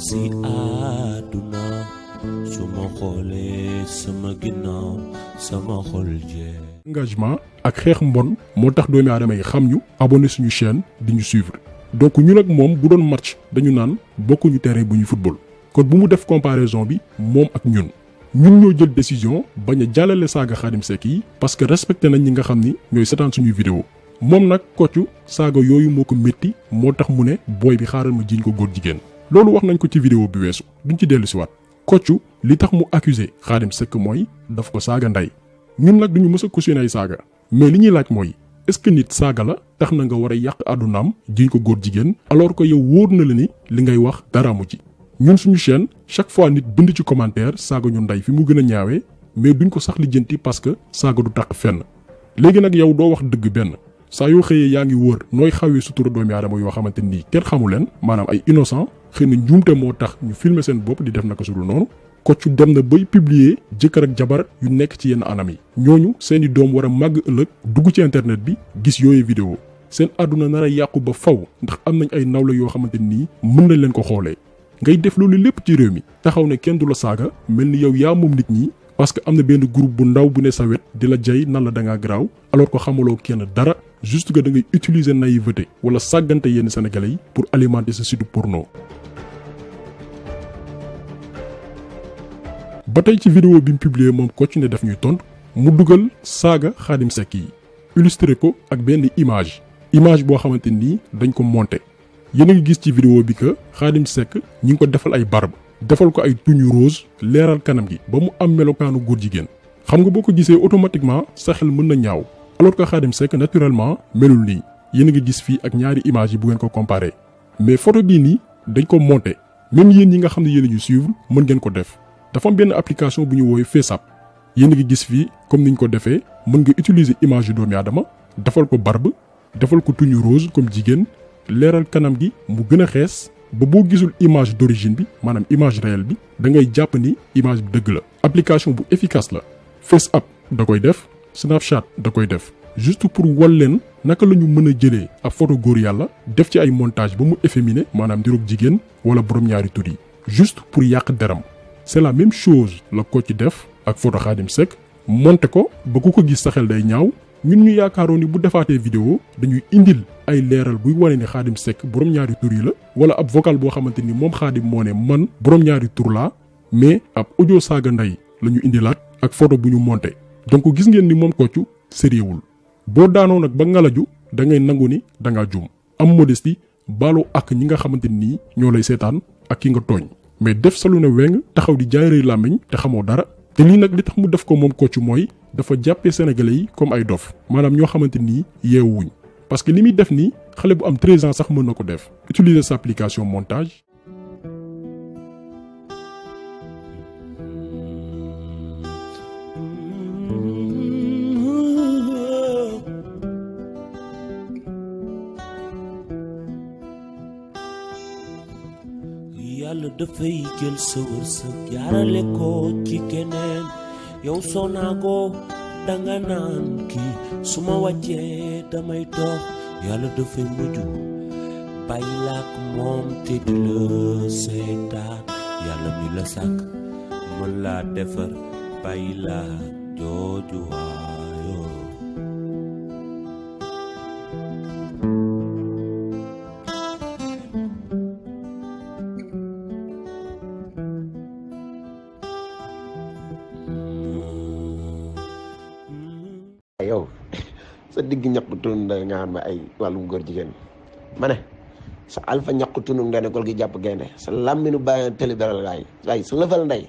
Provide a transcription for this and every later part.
si àdduna su ma xoolee sama ginnaaw sama xol jee. engagement ak xeex mbon moo tax doomi aadama yi xam ñu abonné suñu chaîne di ñu suivre donc ñun ak moom bu doon match dañu naan bokkuñu terrain bu ñuy football kon bu mu def comparaison bi moom ak ñun ñoo jël décision bañ a jàllale saaga Khadim Seck yi parce que respecté nañ ñi nga xam ni ñooy seetaan suñuy vidéo moom nag koccu saaga yooyu moo ko métti moo tax mu ne booy bi xaaral ma jiiñ ko góor jigéen loolu wax nañ ko ci vidéo bi weesu duñ ci dellu si waat koccu li tax mu accusé Khadim Seck mooy daf ko saaga ndey ñun nag duñu mës a cautionné ay saaga mais li ñuy laaj mooy est-ce que nit saaga la tax na nga war a yàq àddunaam jiiñ ko góor jigéen alors que yow wóor na la ni li ngay wax dara mu ci ñun suñu chaîne chaque fois nit bind ci commentaire saaga ñu ndey fi mu gën a ñaawee mais duñ ko sax lijjanti parce que saaga du taq fenn léegi nag yow doo wax dëgg benn saa yoo xëyee yaa ngi wër nooy xawee sutura doomi aadama yoo xamante nii kenn xamu leen maanaam ay innocent xëy na njuumte moo tax ñu filmer seen bopp di def naka sudul noonu Kocc dem na bay publier jëkkër ak jabar yu nekk ci yenn anam yi ñooñu seeni doom war a màgg ëllëg dugg ci internet bi gis yooyu vidéo seen àdduna nar a yàqu ba faw ndax am nañ ay nawle yoo xamante nii mën nañ leen ko xoolee ngay def loolu lépp ci réew mi taxaw ne kenn du la saaga mel ni yow yaa moom nit ñi parce que am na benn groupe bu ndaw bu ne sa wet di la jay nan la da ngaa garaaw alors que xamaloo kenn dara juste que da ngay utiliser naïveté wala sàggante yenn sénégalais yi pour alimenter sa site porno. ba tey ci vidéo bi mu publier moom Kocc ne daf ñuy tontu mu dugal saaga Khadim Seck yi illustré ko ak benn image boo xamante nii dañ ko monté yéen a ngi gis ci vidéo bi que Khadim Seck ñi ngi ko defal ay barbe defal ko ay tuñu rose leeral kanam gi ba mu am melokaanu góor jigéen xam nga boo ko gisee automatiquement sa xel mën na ñaaw alors que Khadim Seck naturellement melul nii yéen a ngi gis fii ak ñaari image yi bu ngeen ko comparé mais photo bii nii dañ ko monté même yéen ñi nga xam ne yéen a ñu suivre mën ngeen ko def dafa am benn application bu ñu woowee FaceApp yéen a ngi gis fii comme niñ ko defee mën nga utiliser image yu doomi aadama defal ko barbe defal ko tuñu rose comme jigéen leeral kanam gi mu gën a xees ba boo gisul image d'origine bi maanaam image réelle bi da ngay jàpp ni image bi dëgg la application bu efficace la FaceApp da koy def Snapchat da koy def juste pour wal leen naka la ñu mën a jëlee ab photo góor yàlla def ci ay montage ba mu efféminé maanaam ndiroog jigéen wala borom ñaari tur yi juste pour yàq deram c'est la même chose la Kocc def ak photo Khadim Seck monté ko ba ku ko gis sa xel day ñaaw ñun ñu yaakaaroon ni bu defaatee vidéo dañuy indil ay leeral buy wane ne Khadim Seck borom ñaari tur yi la wala ab vocal boo xamante ni moom Khadim moo ne man borom ñaari tur laa mais ab audio saaga ndey la ñu indilaat ak photo bu ñu monté donc gis ngeen ni moom Kocc sérieuxul boo daanoo nag ba ngalaju da ngay nangu ni da ngaa juum am modestie baaloo ak ñi nga xamante ni ñoo lay seetaan ak ki nga tooñ mais def salu ne weng taxaw di jaay rëy làmmiñ te xamoo dara te lii nag li tax mu def ko moom Kocc mooy dafa jàppee sénégalais yi comme ay dof maanaam ñoo xamante nii yeewuñ parce que li muy def nii xale bu am 13 ans sax mën na ko def utiliser sa application montage. yàlla dafay jël sa wërsëg jaarale ko ci keneen yow soo naagoo danga naan kii su ma wàccee damay toog yàlla dafay mujj bàyyi laak moom te di la seetaan yàlla mi la sàkk mën laa defar bàyyi laa jooju waayoo yow sa digg ñaqu tunum da nga xam ne ay wàllum góor jigéen ma ne sa alpha ñaqu tunum ndey ne gol gi jàpp gaynde sa làmminu bàyyi télé beral gaay sa lëfal ndey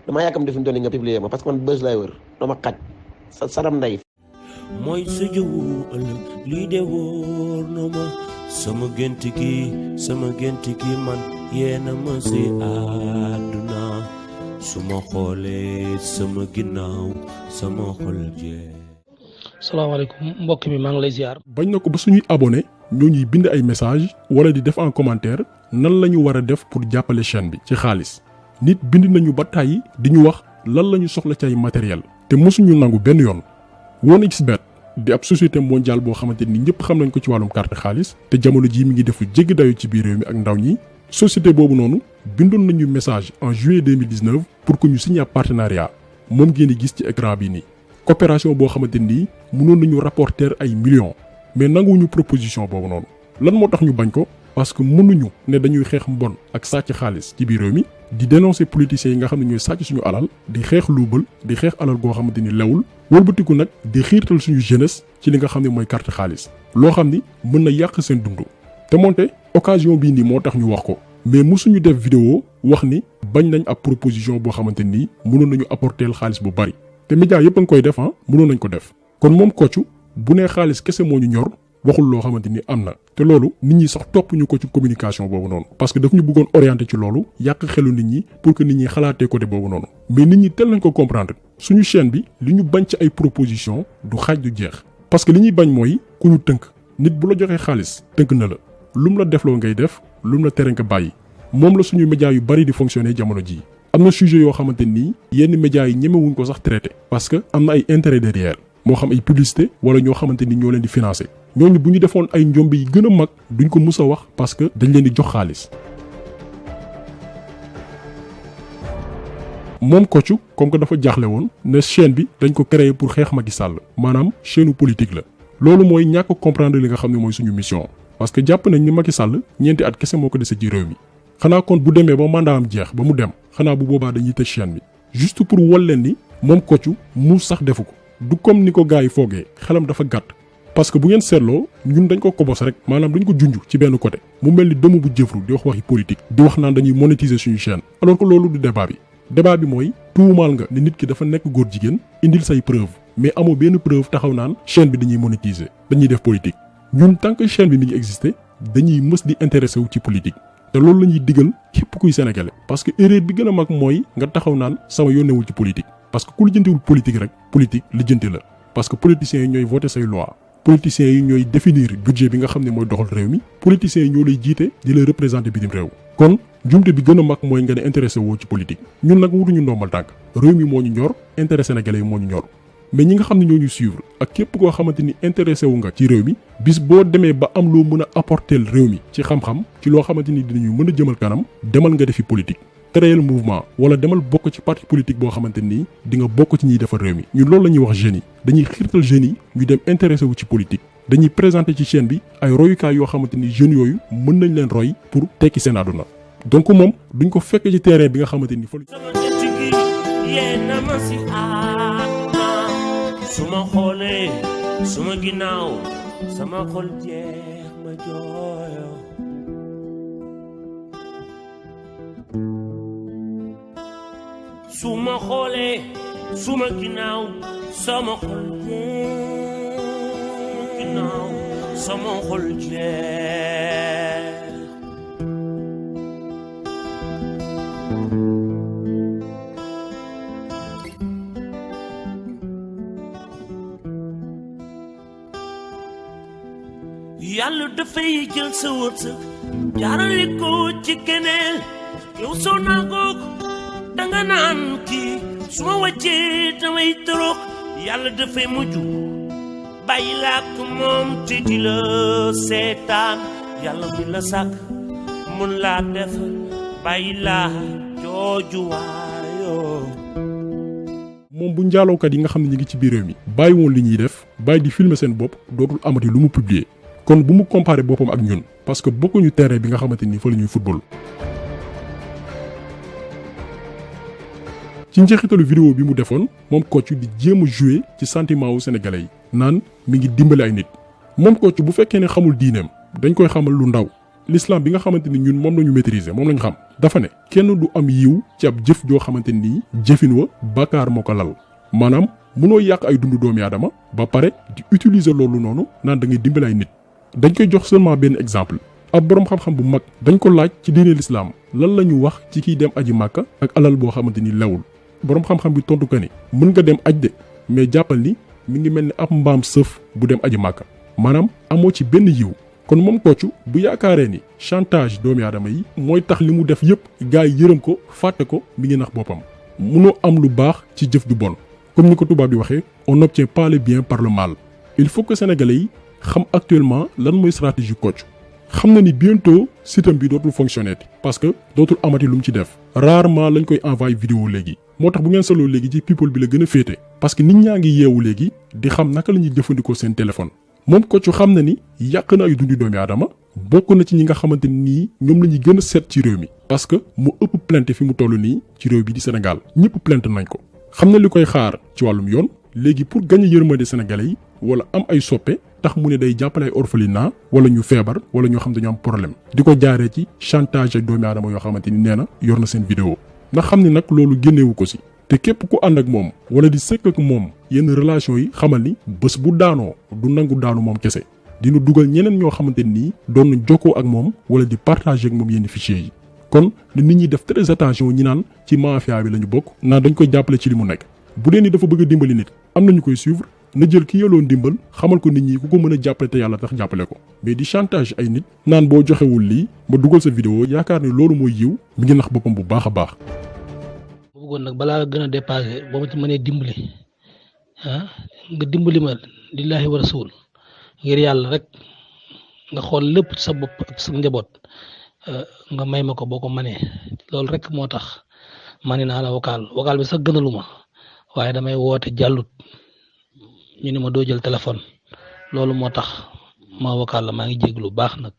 damaa yàkkam defi mu doon nga publier ma parce que man bës lay wër dama xaj sa saram ndey mooy sa jëwu ëllëg lii de wóor na ma sama gént gi man yéena ma si àdduna su ma xoolee sama ginnaaw sama xol jee salaamaaleykum mbokk mi maa ngi lay ziar. bañ na ko ba suñuy abonné ñoo ñuy bind ay message wala di def en commentaire nan la ñu war a def pour jàppale chaîne bi ci xaalis nit bind nañu ba tàyyi di ñu wax lan la ñu soxla ci ay matériel te mosuñu nangu benn yoon. 1xBet di ab société mondiale boo xamante ni ñëpp xam nañ ko ci wàllum carte xaalis te jamono jii mi ngi def lu jéggi dayu ci biir réew mi ak ndaw ñi société boobu noonu bindoon nañu message en juillet 2019 pour que ñu signé partenariat moom ngeen di gis ci écran bi nii. coopération boo xamante ni mënoon nañu rapporter ay millions mais nanguwuñu proposition boobu noonu lan moo tax ñu bañ ko parce que mënuñu ne dañuy xeex mbon ak sàcc xaalis ci biir réew mi di dénoncer politiciens yi nga xam ne ñooy sàcc suñu alal di xeex luubal di xeex alal goo xamante ni lewul wëlbatiku nag di xiirtal suñu jeunesse ci li nga xam ne mooy carte xaalis loo xam ni mën na yàq seen dund te moonte occasion bii nii moo tax ñu wax ko mais musuñu def vidéo wax ni bañ nañ ab proposition boo xamante ni mënoon nañu apporter xaalis bu bari te média yëpp a ngi koy def mënoon nañ ko def kon moom Kocc bu nee xaalis kese moo ñu ñor waxul loo xamante ni am na te loolu nit ñi sax topp ñu ko ci communication boobu noonu parce que daf ñu bëggoon orienté ci loolu yàq xelu nit ñi pour que nit ñi xalaatee côté boobu noonu mais nit ñi tel nañ ko comprendre suñu chaîne bi li ñu bañ ci ay proposition du xaaj du jeex parce que li ñuy bañ mooy ku ñu tënk nit bu la joxee xaalis tënk na la lum la defloo ngay def lum la tere nga bàyyi moom la suñu média yu bari di fonctionner jamono jii am na sujet yoo xamante ni yenn médias yi ñemewuñ ko sax traité parce que am na ay intérêt derrière moo xam ay publicité wala ñoo xamante ni ñoo leen di financer ñooñu bu ñu defoon ay njombe yi gën a mag duñ ko mus a wax parce que dañ leen di jox xaalis. moom Kocc comme que dafa jaaxle woon ne chaîne bi dañ ko créer pour xeex Macky Sall maanaam chaîne politique la loolu mooy ñàkk comprendre li nga xam ne mooy suñu mission parce que jàpp nañ ni Macky Sall ñeenti at kese moo ko dese ci réew mi. xanaa kon bu demee ba mandat am jeex ba mu dem xanaa bu boobaa dañuy tëj chaîne bi juste pour wol leen ni moom Kocc mu sax defu ko du comme ni ko gars yi foogee xelam dafa gàtt parce que bu ngeen seetloo ñun dañ ko kobos rek maanaam dañ ko junj ci benn côté mu mel ni dëmm bu jëfru di wax waxi politique di wax naan dañuy monétiser suñu chaîne alors que loolu du débat bi mooy tuumaal nga ne nit ki dafa nekk góor jigéen indil say preuve mais amoo benn preuve taxaw naan chaîne bi dañuy monétiser dañuy def politique ñun tant que chaîne bi mi ngi exister dañuy mës di intéressé wu ci politique te loolu la ñuy digal képp kuy sénégalais parce que erreur bi gën a mag mooy nga taxaw naan sama yónneewul ci politique parce que ku lijjantiwul politique rek politique lijjanti la parce que politiciens yi ñooy voter say loi politiciens yi ñooy définir budget bi nga xam ne mooy doxal réew mi politiciens yi ñoo lay jiite di la représenter bitim réew kon jumte bi gën a mag mooy nga ne intéressé woo ci politique ñun nag wutuñu ndombal tànk réew mi moo ñu ñor intérêt sénégalais yi moo ñu ñor mais ñi nga xam ne ñoo ñu suivre ak képp koo xamante ni intéressé wu nga ci réew mi bis boo demee ba am loo mën a apporter réew mi ci xam-xam ci loo xamante ni dinañu mën a jëmal kanam demal nga defi politique créer mouvement wala demal bokk ci parti politique boo xamante ni di nga bokk ci ñiy defar réew mi ñun loolu la ñuy wax jeunes yi dañuy xiirtal jeunes yi ñu dem intéressé wu ci politique dañuy présenter ci chaîne bi ay royukaay yoo xamante ni jeunes yooyu mën nañ leen roy pour tekki seen àdduna donc moom duñ ko fekk ci terrain bi nga xamante ni fa suma xoolee suma ginnaaw sama xol jeex ma jooyo suma xoolee suma ginnaaw sama xol jeex ginnaaw sama xol jeex yàlla dafay jël sa wërsëg jaarale ko ci keneen yow soo naagoog danga naan kii su ma wàccee damay torox yàlla dafay mujj bàyyi laa ko moom te di la seetaan yàlla mi la sàkk mun laa def bàyyi laa jooju waayoo moom bu njaalookat yi nga xam ne ñi ngi ci biir réew mi bàyyi woon li ñuy def bàyyi di filmer seen bopp dootul amati lu mu publier kon bu mu comparer boppam ak ñun parce que bokkuñu terrain bi nga xamante ni fa la ñuy football. ci njeexitalu vidéo bi mu defoon moom Kocc di jéem a jouer ci sentiment wu sénégalais yi naan mi ngi dimbali ay nit moom Kocc bu fekkee ne xamul diineem dañ koy xamal lu ndaw l'islam bi nga xamante ni ñun moom la ñu maîtriser moom lañ xam dafa ne kenn du am yiw ci ab jëf joo xamante ni jëfin wa bàkkaar moo ko lal maanaam mënoo yàq ay dundu doomi aadama ba pare di utiliser loolu noonu naan da ngay dimbali ay nit. dañ koy jox seulement benn exemple ab boroom xam-xam bu mag dañ ko laaj ci diine l'islam lan la ñu wax ci kiy dem aji màkka ak alal boo xamante ni lewul boroom xam-xam bi tontu ko ni mën nga dem aj de mais jàppal ni mi ngi mel ni ab mbaam sëf bu dem aji màkka maanaam amoo ci benn yiw kon moom Kocc bu yaakaaree ni chantage doomi aadama yi mooy tax li mu def yëpp gars yi yërëm ko fàtte ko mi ngi nax boppam munoo am lu baax ci jëf ju bon comme ni ko tubaab di waxee on n'obtient pas le bien par le mal il faut que sénégalais yi xam actuellement lan mooy stratégie Kocc xam na ni bientôt sitam bi dootul fonctionner parce que dootul amati lu mu ci def rarement lañ koy envoyé vidéo léegi moo tax bu ngeen seetloo léegi ci people bi la gën a féete parce que nit ñaa ngi yeewu léegi di xam naka la ñuy jëfandikoo seen téléphone moom Kocc xam na ni yàq na ay dundi doomi aadama bokk na ci ñi nga xamante nii ñoom la ñuy gën a seet ci réew mi parce que mu ëpp plainte fi mu toll nii ci réew bi di Sénégal ñëpp plainte nañ ko xam na li koy xaar ci wàllum yoon léegi pour gagner yërmande sénégalais yi wala am ay soppe tax mu ne day jàppale ay orphelinat wala ñu feebar wala ñoo xam dañu am problème di ko jaaree ci chantage ak doomi aadama yoo xamante ni nee na yor na seen vidéo ndax xam ni nag loolu génneewu ko si te képp ku ànd ak moom wala di sëkk ak moom yenn relation yi xamal ni bés bu daanoo du nangu daanu moom kese dina dugal ñeneen ñoo xamante nii doon na jokkoo ak moom wala di partager ak moom yenn fichiers yi kon nit ñi def très attention ñi naan ci mafia bi la ñu bokk naan dañ koy jàppale ci li mu nekk bu dee ni dafa bëgg a dimbali nit am na ñu koy suivre na jël ki yelloon dimbal xamal ko nit ñi ku ko mën a jàppale te yàlla tax jàppale ko mais di chantage ay nit naan boo joxewul lii ma dugal sa vidéo yaakaar ne loolu mooy yiw mi ngi nax boppam bu baax a baax. bu bëggoon nag balaa gën a dépassé boo ma ci mënee dimbali nga dimbali ma lillahi wa rasul ngir yàlla rek nga xool lépp ci sa bopp ak sa njaboot nga may ma ko boo ko mënee loolu rek moo tax ma ne naa la vocal bi sax gënaluma waaye damay woote jàllut ñu ne ma doo jël téléphone loolu moo tax ma vocal la maa ngi jéglu baax nag.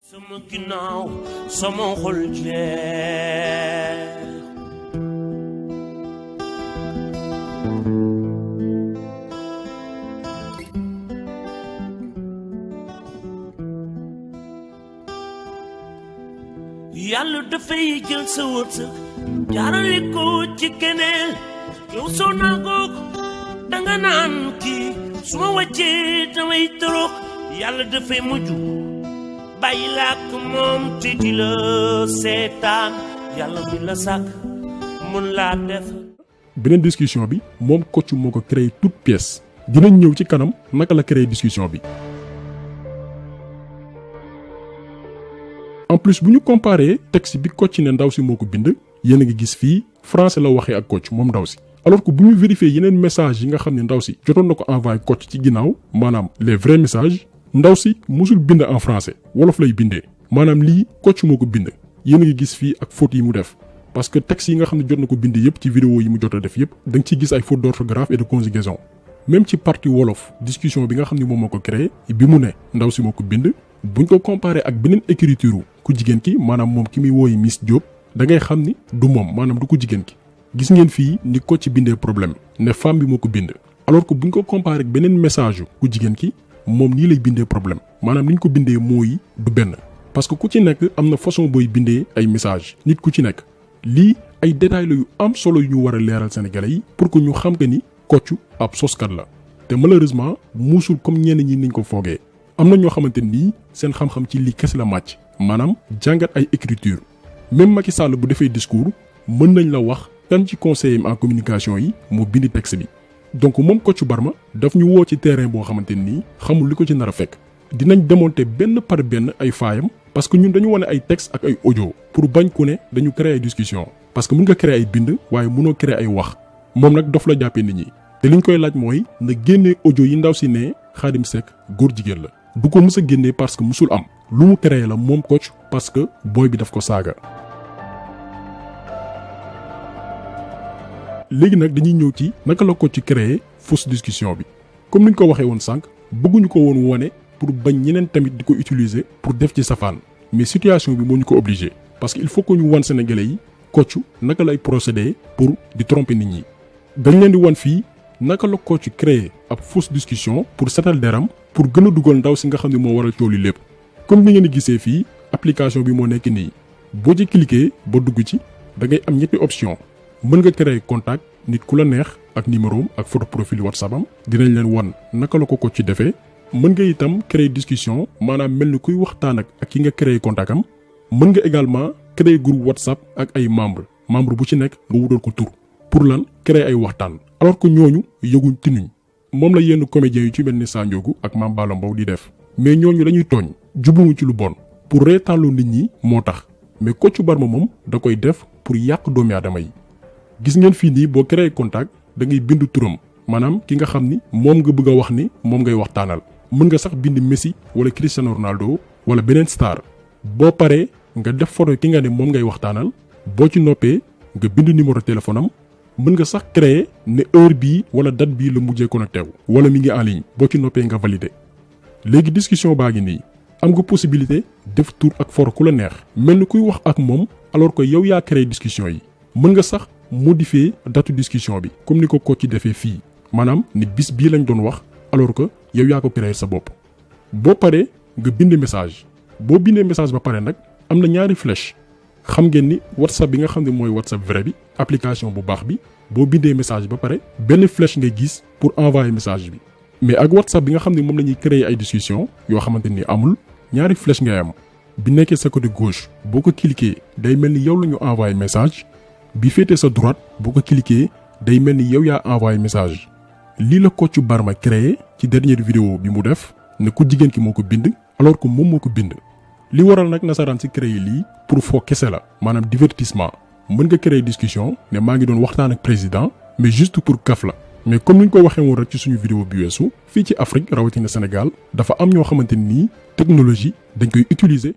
sama ginnaaw sama xol jeex yàlla dafay jël sa wërsëg jaarale ko ci keneen yow soo nangoo danga naan kii su ma wàccee damay torox yàlla dafay mujj bàyyi làkk moom te di la seetaan yàlla mi la sàkk mun laa def. beneen discussion bi moom Kocc moo ko créé toute pièce dinañ ñëw ci kanam naka la créé discussion bi. en plus bu ñu comparé texte bi Kocc ne ndaw si moo ko bind yéen a ngi gis fii français la waxee ak Kocc moom ndaw si alors que bu ñu vérifier yeneen message yi nga xam ne ndaw si jotoon na ko envoyé Kocc ci ginnaaw maanaam les vrais messages ndaw si musul bind en français wolof lay bindee maanaam lii Kocc moo ko bind yéen a ngi gis fii ak faute yi mu def parce que texte yi nga xam ne jot na ko bind yëpp ci vidéo yi mu jot a def yëpp da nga ciy gis ay faute d'orthographe et de conjugaison même ci partie wolof discussion bi nga xam ne moom moo ko créé bi mu ne ndaw si moo ko bind buñ ko comparé ak beneen écriture ku jigéen ki maanaam moom ki muy wooyi Miss Diop da ngay xam ni du moom maanaam du ko jigéen ki gis ngeen fii ni Kocc bindee problème ne femme bi moo ko bind alors que buñ ko comparé ak beneen message ku jigéen ki moom nii lay bindee problème maanaam ni ñu ko bindee mooy du benn parce que ku ci nekk am na façon booy bindee ay message nit ku ci nekk lii ay détails la yu am solo yu ñu war a leeral sénégalais yi pour que ñu xam que ni Kocc ab soskat la te malheureusement muusul comme ñenn ñi niñ ko foogee am na ñoo xamante nii seen xam-xam ci lii kese la màcc maanaam jàngat ay écriture même Macky Sall bu defee discours mën nañ la wax kan ci conseiller en communication yi mu bindi texte bi donc moom Kocc Barma daf ñu woo ci terrain boo xamante nii xamul li ko ci nar a fekk dinañ démonter benn par benn ay faayam parce que ñun dañu wane ay texte ak ay audio pour bañ ku ne dañu créer ay discussion parce que mën nga créer ay bind waaye mënoo créer ay wax moom nag dof la jàppee nit ñi te liñ koy laaj mooy na génnee audio yi ndaw si ne Khadim Seck góor jigéen la du ko mës a génnee parce que musul am lu mu créé la moom Kocc parce que booy bi daf ko saaga. léegi nag dañuy ñëw ci naka la Kocc créé fausse discussion bi comme niñ ko waxee woon sànq bëgguñu ko woon wane pour bañ ñeneen tamit di ko utiliser pour def ci safaan mais situation bi moo ñu ko obligé parce que il faut que ñu wan sénégalais yi Kocc naka lay procéder pour di tromper nit ñi. dañ leen di wan fii naka la Kocc créé ab fausse discussion pour setal deram pour gën a dugal ndaw si nga xam ne moo waral coow li lépp comme ni ngeen di gisee fii application bi moo nekk nii boo ci cliquer ba dugg ci da ngay am ñetti option mën nga créer contact nit ku la neex ak numéro ak photo profil WhatsApp am dinañ leen wan naka la ko Kocc defee mën nga itam créer discussion maanaam mel ni kuy waxtaan ak ki nga créer contact am mën nga également créer groupe WhatsApp ak ay membre bu ci nekk nga wutal ko tur pour lan créer ay waxtaan alors que ñooñu yëguñ tinuñ moom la yenn comédiens yu ci mel ni Sandiogou ak Mame Balla Mbow di def mais ñooñu dañuy tooñ jubluwuñ ci lu bon pour reetaanlu nit ñi moo tax mais Kocc Barma moom da koy def pour yàq doomi aadama yi. gis ngeen fii nii boo créé contact da ngay bind turam maanaam ki nga xam ni moom nga bëgg a wax ni moom ngay waxtaanal mën nga sax bind Messi wala Cristiano Ronaldo wala beneen star boo paree nga def photo ki nga ne moom ngay waxtaanal boo ci noppee nga bind numéro téléphone am mën nga sax créer ne heure bii wala date bii la mujjee connecté wu wala mi ngi en ligne boo ci noppee nga valider léegi discussion baa ngi nii am nga possibilité def tour ak photo ku la neex mel ni kuy wax ak moom alors que yow yaa créé discussion yi mën nga sax modifier date discussion bi comme ni ko Kocc defee fii maanaam ni bis bii lañ doon wax alors que yow yaa ko créé sa bopp boo paree nga bind message boo bindee message ba pare nag am na ñaari flèche xam ngeen ni WhatsApp bi nga xam ne mooy WhatsApp vrai bi application bu baax bi boo bindee message ba pare benn flèche ngay gis pour envoyer message bi mais ak WhatsApp bi nga xam ne moom la ñuy créer ay discussion yoo xamante ni amul ñaari flèche ngay am bi nekkee sa côté gauche boo ko cliquer day mel ni yow la ñu envoyer message bi féetee sa droite boo ko cliquer day mel ni yow yaa envoyer message lii la Kocc Barma créé ci dernière vidéo bi mu def ne ku jigéen ki moo ko bind alors que moom moo ko bind li waral nag nasaraan si créé lii pour foo kese la maanaam divertissement mën nga créer discussion ne maa ngi doon waxtaan ak président mais juste pour kaf la mais comme ni ñu ko waxee woon rek ci suñu vidéo bi weesu fii ci Afrique rawatina Sénégal dafa am ñoo xamante ni technologie dañ koy utiliser